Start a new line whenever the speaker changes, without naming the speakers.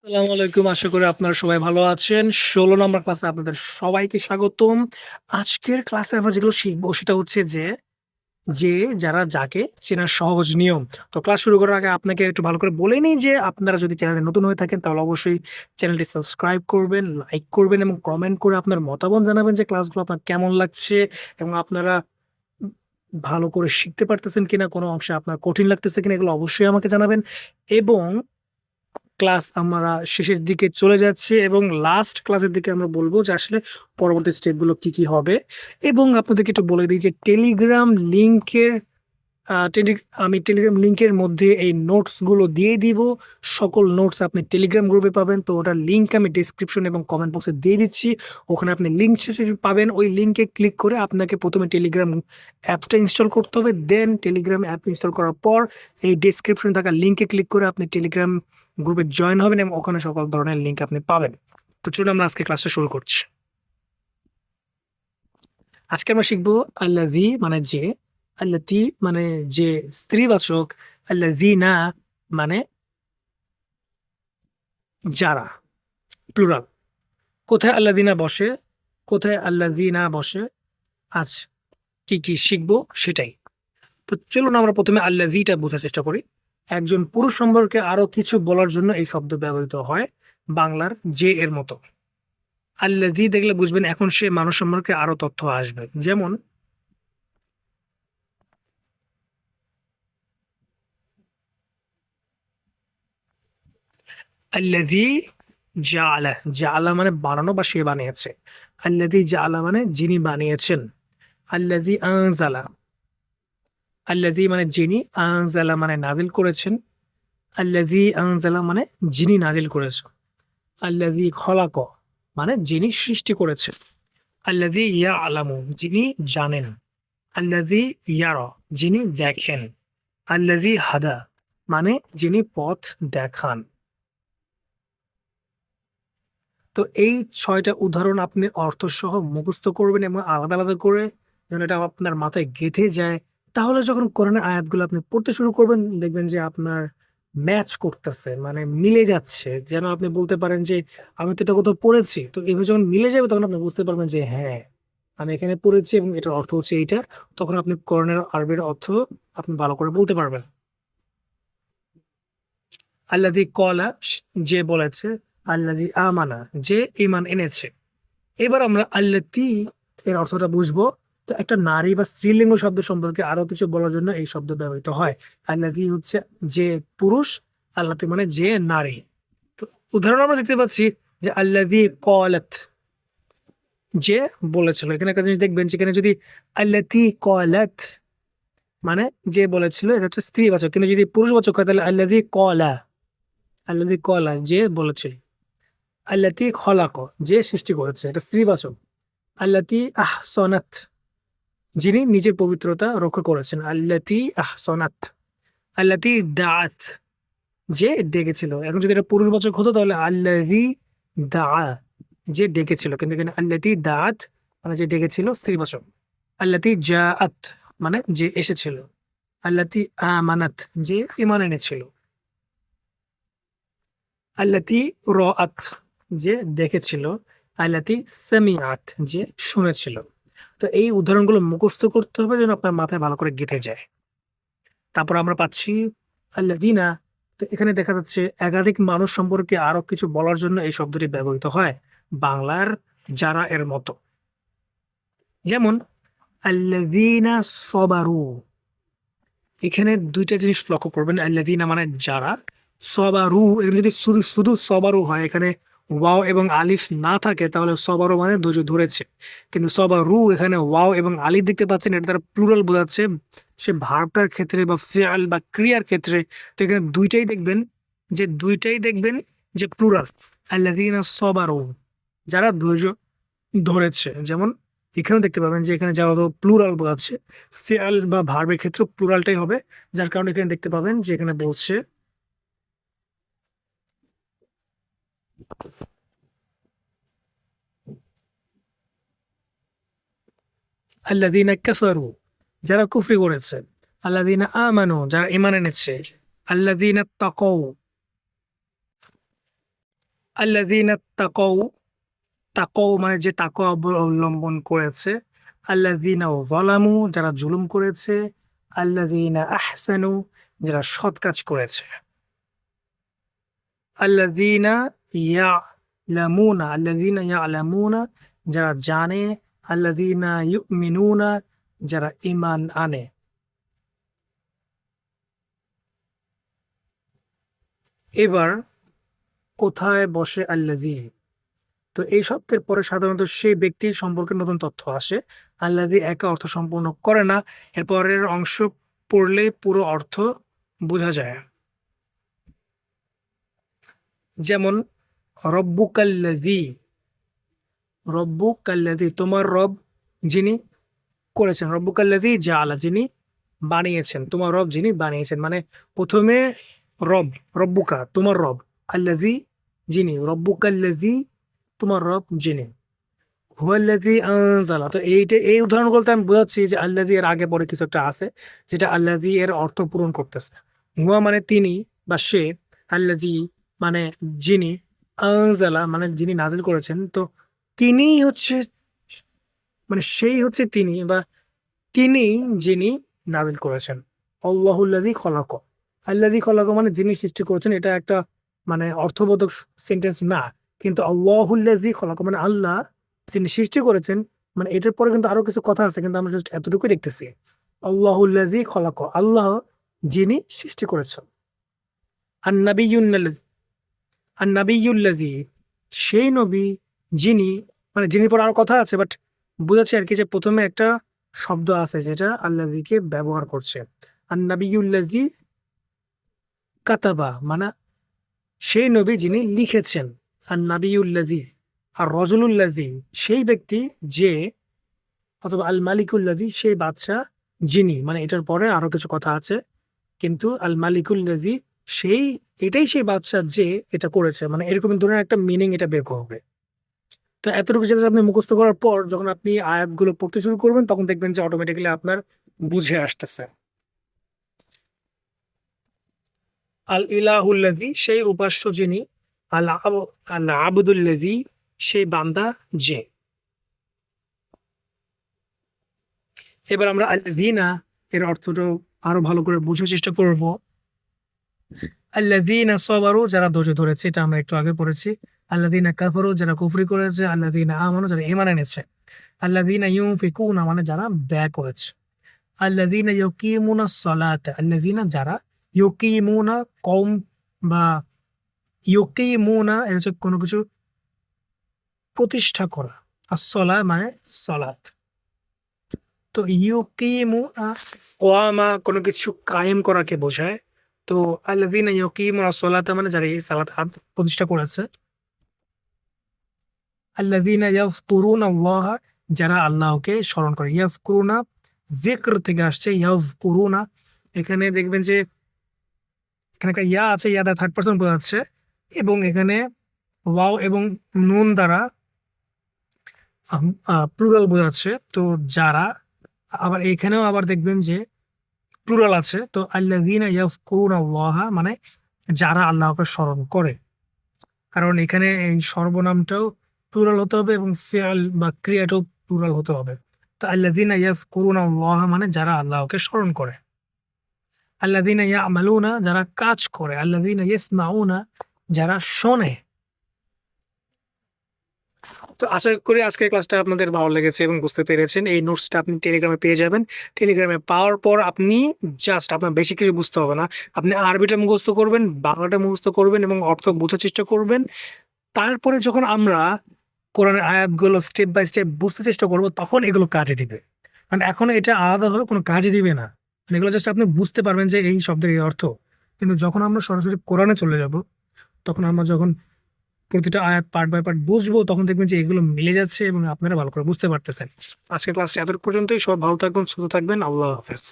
আসসালামু আলাইকুম। আশা করি আপনারা সবাই ভালো আছেন। ১৬ নাম্বার ক্লাসে আপনাদের সবাইকে স্বাগতম। আজকের ক্লাসে আমরা যেগুলো শিখব সেটা হচ্ছে যে যারা যাকে চেনার সহজ নিয়ম। তো ক্লাস শুরু করার আগে আপনাকে একটু ভালো করে বলে নিই যে আপনারা যদি চ্যানেলে নতুন হয়ে থাকেন তাহলে অবশ্যই চ্যানেলটি সাবস্ক্রাইব করবেন, লাইক করবেন এবং কমেন্ট করে আপনার মতামত জানাবেন যে ক্লাসগুলো আপনার কেমন লাগছে এবং আপনারা উম ভালো করে শিখতে পারতেছেন কিনা, কোনো অংশে আপনার কঠিন লাগতেছে কিনা এগুলো অবশ্যই আমাকে জানাবেন এবং ক্লাস আমরা শেষের দিকে চলে যাচ্ছি এবং লাস্ট ক্লাসের দিকে আমরা বলব যে আসলে পরবর্তী স্টেপগুলো কি হবে এবং আপনাদেরকে একটু বলে দিই যে টেলিগ্রাম লিংকের আ টেলি আমি টেলিগ্রাম লিংকের মধ্যে এই নোটস গুলো দিয়ে দিব। সকল নোটস আপনি টেলিগ্রাম গ্রুপে পাবেন। তো ওটার লিংক আমি ডেসক্রিপশন এবং কমেন্ট বক্সে দিয়ে দিচ্ছি। ওখানে আপনি লিংক শেষে পাবেন। ওই লিংকে ক্লিক করে আপনাকে ১ম এ টেলিগ্রাম অ্যাপটা ইনস্টল করতে হবে। দেন টেলিগ্রাম অ্যাপ ইনস্টল করার পর এই ডেসক্রিপশনে থাকা লিংকে ক্লিক করে আপনি টেলিগ্রাম গ্রুপে জয়েন হবেন এবং ওখানে সকল ধরনের লিংক আপনি পাবেন। তো চলুন আমরা আজকে ক্লাসটা শুরু করছি। আজকে আমরা শিখব আল্লাযী মানে যে, আল্লাতী মানে যে স্ত্রীবাচক, আল্লাযীনা মানে যারা, প্লুরাল। কোথায় আল্লাযীনা বসে, কোথায় আল্লাযীনা বসে, আজ কি শিখব সেটাই। তো চলুন আমরা ১ম এ আল্লাযীটা বোঝার চেষ্টা করি। একজন পুরুষ সম্পর্কে আরো কিছু বলার জন্য এই শব্দ ব্যবহৃত হয় বাংলার যে এর মতো। আল্লাযী দেখলে বুঝবেন এখন সে মানুষ সম্পর্কে আরো তথ্য আসবে। যেমন আল্লাযী জাআলা, জাআলা মানে বানানো বা সে বানিয়েছে। আল্লাযী জাআলা মানে যিনি বানিয়েছেন। আল্লাযী আনজালা, আল্লাযী মানে যিনি, আনজালা মানে নাযিল করেছেন। আল্লাযী আনজালা মানে যিনি নাযিল করেছেন। আল্লাযী খলাক মানে যিনি সৃষ্টি করেছেন। আল্লাযী ইয়ালামু যিনি জানেন। আল্লাযী ইয়ারা যিনি দেখেন। আল্লাযী হাদা মানে যিনি পথ দেখান। তো এই ৬ টা উদাহরণ আপনি অর্থসহ মুখস্থ করবেন এবং আলাদা করে যেন এটা আপনার মাথায় গেঁথে যায়। তাহলে যখন কোরআনের আয়াতগুলো আপনি পড়তে শুরু করবেন, দেখবেন যে আপনার ম্যাচ করতেছে। মানে মিলে যাচ্ছে। যেন আপনি বলতে পারেন যে, "আমি তো এটা কোথাও পড়েছি।" তো এভাবে যখন মিলে যাবে তখন আপনি বুঝতে পারবেন যে, "হ্যাঁ, আমি এখানে পড়েছি এবং এটার অর্থ হচ্ছে এইটা।" তখন আপনি কোরআনের আরবির অর্থ আপনি ভালো করে বলতে পারবেন। আল্লাযী ক্বালা যে বলেছে, আল্লাযী আমানা যে ঈমান এনেছে। এবার আমরা আল্লাতী এর অর্থটা বুঝবো। তো একটা নারী বা স্ত্রীলিঙ্গ শব্দ সম্পর্কে আরো কিছু বলার জন্য এই শব্দ ব্যবহৃত হয়। আল্লাতী হচ্ছে যে পুরুষ, আল্লাতী মানে যে নারী। তো উদাহরণ আমরা দেখতে পাচ্ছি যে আল্লাযী ক্বালাত যে বলেছিল। এখানে একটা জিনিস দেখবেন যেখানে যদি আল্লাতী ক্বালাত মানে যে বলেছিল এটা হচ্ছে স্ত্রীবাচক। কিন্তু যদি পুরুষবাচক হয় তাহলে আল্লাযী ক্বালা, আল্লাযী ক্বালা যে বলেছিল। আল্লাতী খলাক যে সৃষ্টি করেছে এটা স্ত্রীবাচক। আল্লাতী আহসানাত যিনি নিজের পবিত্রতা রক্ষা করেছেন। আল্লাতী আহসানাত। আল্লাতী দাআত যে ডেকেছিল। এখন যদি এটা পুরুষবাচক হতো তাহলে আল্লাযী দাআ যে ডেকেছিল। কিন্তু এখানে আল্লাতী দাআত মানে যে ডেকেছিল স্ত্রীবাচক। আল্লাতী জাআত মানে যে এসেছিল। আল্লাতী আমানাত যে ঈমান এনেছিল। আল্লাতী রাআত যে দেখেছিল। আল্লাতী সামিআত যে শুনেছিল। তো এই উদাহরণগুলো মুখস্থ করতে হবে যেন আপনার মাথায় ভালো করে গেঁথে যায়। তারপর আমরা পাচ্ছি আল্লাযীনা। তো এখানে দেখা যাচ্ছে একাধিক মানুষ সম্পর্কে আরো কিছু বলার জন্য এই শব্দটি ব্যবহৃত হয়। বাংলার যারা এর মতো। যেমন আল্লাযীনা সবারু। এখানে ২ টা জিনিস লক্ষ্য করবেন। আল্লাযীনা মানে যারা, সবারু এখানে যদি শুধু সবারু হয় এখানে ওয়াও এবং আলিফ না থাকে তাহলে সবারু মানে ধৈর্য ধরেছে। কিন্তু সবারু এখানে ওয়াও এবং আলিফ দেখতে পাচ্ছেন এটা দ্বারা প্লুরাল বোঝাচ্ছে। সে ভার্বটার ক্ষেত্রে বা ফিআল বা ক্রিয়ার ক্ষেত্রে তো এখানে ২ টাই দেখবেন যে প্লুরাল। আল্লাযীনা সবারু যারা ধৈর্য ধরেছে। যেমন এখানেও দেখতে পাবেন যে এখানে যারা প্লুরাল বোঝাচ্ছে। ফিআল বা ভার্বের ক্ষেত্রেও প্লুরালটাই হবে। যার কারণে এখানে দেখতে পাবেন যে এখানে বলছে আল্লাযীনা কাফারু যারা কুফরি করেছে। আল্লাযীনা আমানু যারা ঈমান এনেছে। আল্লাযীনা তাকাউ আল্লাযীনা তাকাউ, তাকাউ মানে যে তাকওয়া অবলম্বন করেছে। আল্লাযীনা যালামু যারা জুলুম করেছে। আল্লাযীনা আহসানু যারা সৎ কাজ করেছে। আল্লাযীনা ইয়ালামুনা, আল্লাযীনা ইয়ালামুনা যারা জানে। আল্লাযীনা ইউমিনুনা যারা ঈমান আনে। এবার কোথায় বসে আল্লাযী? তো এই শব্দের পরে সাধারণত সেই ব্যক্তির সম্পর্কে নতুন তথ্য আসে। আল্লাযী একা অর্থ সম্পূর্ণ করে না। এর পরের অংশ পড়লে পুরো অর্থ বোঝা যায়। যেমন রব্বুকাল্লাযী, রব্বুকাল্লাযী তোমার রব যিনি করেছেন। রব্বুকাল্লাযী জাআলা যিনি বানিয়েছেন। তোমার রব যিনি বানিয়েছেন। মানে ১ম এ রব, রব্বুকা তোমার রব। আল্লাযী যিনি, রব্বুকাল্লাযী তোমার রব যিনি। হুয়াল্লাযী আনজালা তো এই উদাহরণগুলোতে আমি বোঝাচ্ছি যে আল্লাযী এর আগে পরে কিছু একটা আছে যেটা আল্লাযী এর অর্থ পূরণ করতেছে। হুয়া মানে তিনি বা সে, আল্লাযী মানে যিনি, আনজালা মানে যিনি নাযিল করেছেন। তো তিনিই হচ্ছে মানে সেই হচ্ছে তিনি বা তিনিই যিনি নাযিল করেছেন। আল্লাহুল্লাযী খলাক। আল্লাযী খলাক মানে যিনি সৃষ্টি করেছেন এটা একটা মানে অর্থবোধক সেন্টেন্স না। কিন্তু আল্লাহুল্লাযী খলাক মানে আল্লাহ যিনি সৃষ্টি করেছেন মানে এটার পরে কিন্তু আরো কিছু কথা আছে কিন্তু আমরা জাস্ট এতটুকুই দেখতেছি। আল্লাহুল্লাযী খলাক আল্লাহ যিনি সৃষ্টি করেছেন। আন-নাবিয়্যুল্লাযী, আন-নাবিয়্যুল্লাযী সেই নবী যিনি মানে যিনি পরে আরো কথা আছে বাট বুঝাচ্ছি আরকি যে ১ম এ একটা শব্দ আছে যেটা আল্লাযীকে ব্যবহার করছে। আন-নাবিয়্যুল্লাযী কাতাবা মানে সেই নবী যিনি লিখেছেন। আন-নাবিয়্যুল্লাযী আর-রাজুলুল্লাযী সেই ব্যক্তি যে অথবা আল-মালিকুল্লাযী সেই বাদশা যিনি মানে এটার পরে আরো কিছু কথা আছে। কিন্তু আল-মালিকুল্লাযী সেই এটাই সেই বাদশা যে এটা করেছে। মানে এরকম ধরনের একটা মিনিং এটা বের করবে। তো এতটুকু জাস্ট আপনি মুখস্থ করার পর যখন আপনি আয়াতগুলো পড়তে শুরু করবেন তখন দেখবেন যে অটোমেটিক্যালি আপনার বুঝে আসতেছে। আল ইলাহুল্লাযী সেই উপাস্য যিনি, আল আব আল আবদুল্লাযী সেই বান্দা যে। এবার আমরা আল্লাযীনা এর অর্থটা আরো ভালো করে বোঝার চেষ্টা করব। আল্লাযীনা সাবারু যারা ধৈর্য ধরেছে এটা আমরা একটু আগে পড়েছি। আল্লাযীনা কাফারু যারা কুফরি করেছে। আল্লাযীনা আমানু যারা ঈমান এনেছে। আল্লাযীনা ইউনফিকুনা মানে যারা ব্যয় করেছে। আল্লাযীনা ইউকিমুনাস সালাতা আল্লাযীনা যারা ইউকিমুনা কওম বা ইউকিমুনা এর হচ্ছে কোনো কিছু প্রতিষ্ঠা করা। as-সালাহ মানে সালাত। তো ইউকিমুনা ওয়ামা কোনো কিছু কায়েম করাকে বোঝায়। তো আল্লাযীনা ইউকিমুনাস সালাতা মানে যারা এই সালাত প্রতিষ্ঠা করেছে। আল্লাযীনা ইয়াযকুরুনা আল্লাহ যারা আল্লাহকে স্মরণ করে। ইয়াযকুরুনা যিকর থেকে আসছে ইয়াযকুরুনা এখানে দেখবেন যে এখানে একটা ইয়া আছে, ইয়া দ্বারা থার্ড পারসন বোঝাচ্ছে এবং এখানে ওয়াও এবং নুন দ্বারা প্লুরাল বোঝাচ্ছে। তো যারা আবার এখানেও আবার দেখবেন যে প্লুরাল আছে। তো আল্লাযীনা ইয়াযকুরুনা আল্লাহ মানে যারা আল্লাহকে স্মরণ করে। কারণ এখানে এই সর্বনামটাও প্লুরাল হতে হবে এবং ফিআল বা ক্রিয়াটাও প্লুরাল হতে হবে। তো আল্লাযীনা ইয়াযকুরুনা আল্লাহ মানে যারা আল্লাহকে স্মরণ করে। আল্লাযীনা ইয়ামালুনা যারা কাজ করে। আল্লাযীনা ইয়াসমাউনা যারা শোনে। তো আশা করি আজকের ক্লাসটা আপনাদের ভালো লেগেছে এবং বুঝতে পেরেছেন। এই নোটসটা আপনি টেলিগ্রামে পেয়ে যাবেন। টেলিগ্রামে পাওয়ার পর আপনি জাস্ট আপনার বেশি কিছু বুঝতে হবে না। আপনি আরবিটা মুখস্থ করবেন, বাংলাটা মুখস্থ করবেন এবং অর্থ বোঝার চেষ্টা করবেন। তারপরে যখন আমরা কোরআনের আয়াতগুলো স্টেপ বাই স্টেপ বুঝতে চেষ্টা করব তখন এগুলো কাজে দিবে। মানে এখন এটা আলাদাভাবে কোনো কাজে দিবে না। মানে এগুলো জাস্ট আপনি বুঝতে পারবেন যে এই শব্দের এই অর্থ। কিন্তু যখন আমরা সরাসরি কোরআনে চলে যাব, তখন আমরা যখন প্রতিটা আয়াত পার্ট বাই পার্ট বুঝবো তখন দেখবেন যে এগুলো মিলে যাচ্ছে এবং আপনারা ভালো করে বুঝতে পারতেছেন। আজকের ক্লাসটা এত পর্যন্তই। সবাই ভালো থাকবেন, সুস্থ থাকবেন। আল্লাহ হাফেজ।